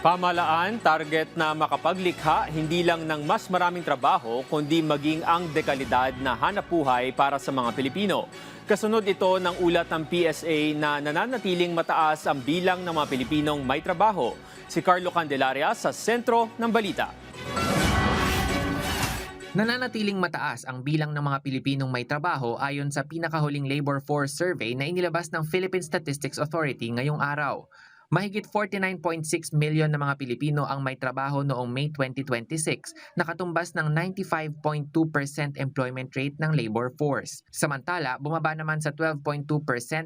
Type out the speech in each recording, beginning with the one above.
Pamahalaan, target na makapaglikha hindi lang ng mas maraming trabaho kundi maging ang dekalidad na hanapbuhay para sa mga Pilipino. Kasunod ito ng ulat ng PSA na nananatiling mataas ang bilang ng mga Pilipinong may trabaho. Si Carlo Candelaria sa sentro ng balita. Nananatiling mataas ang bilang ng mga Pilipinong may trabaho ayon sa pinakahuling labor force survey na inilabas ng Philippine Statistics Authority ngayong araw. Mahigit 49.6 million na mga Pilipino ang may trabaho noong May 2026, nakatumbas ng 95.2% employment rate ng labor force. Samantala, bumaba naman sa 12.2%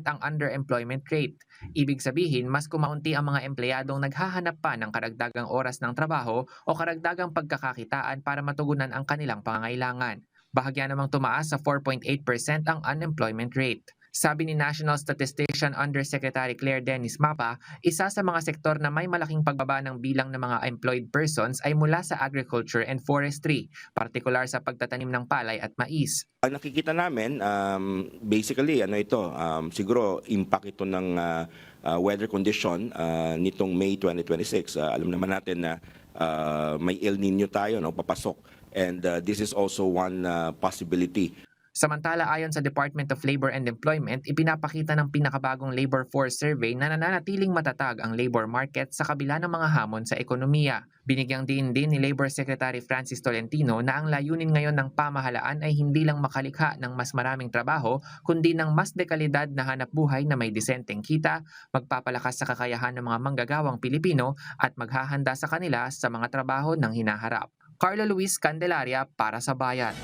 ang underemployment rate. Ibig sabihin, mas kumaunti ang mga empleyadong naghahanap pa ng karagdagang oras ng trabaho o karagdagang pagkakakitaan para matugunan ang kanilang pangangailangan. Bahagya namang tumaas sa 4.8% ang unemployment rate. Sabi ni National Statistician Undersecretary Claire Dennis Mapa, isa sa mga sektor na may malaking pagbaba ng bilang ng mga employed persons ay mula sa agriculture and forestry, partikular sa pagtatanim ng palay at mais. Ang nakikita namin, basically, siguro impact ito ng weather condition nitong May 2026. Alam naman natin na may El Nino tayo, no, papasok. And this is also one possibility. Samantala, ayon sa Department of Labor and Employment, ipinapakita ng pinakabagong labor force survey na nananatiling matatag ang labor market sa kabila ng mga hamon sa ekonomiya. Binigyang diin din ni Labor Secretary Francis Tolentino na ang layunin ngayon ng pamahalaan ay hindi lang makalikha ng mas maraming trabaho, kundi ng mas dekalidad na hanapbuhay na may disenteng kita, magpapalakas sa kakayahan ng mga manggagawang Pilipino at maghahanda sa kanila sa mga trabaho ng hinaharap. Carlo Luis Candelaria para sa Bayan.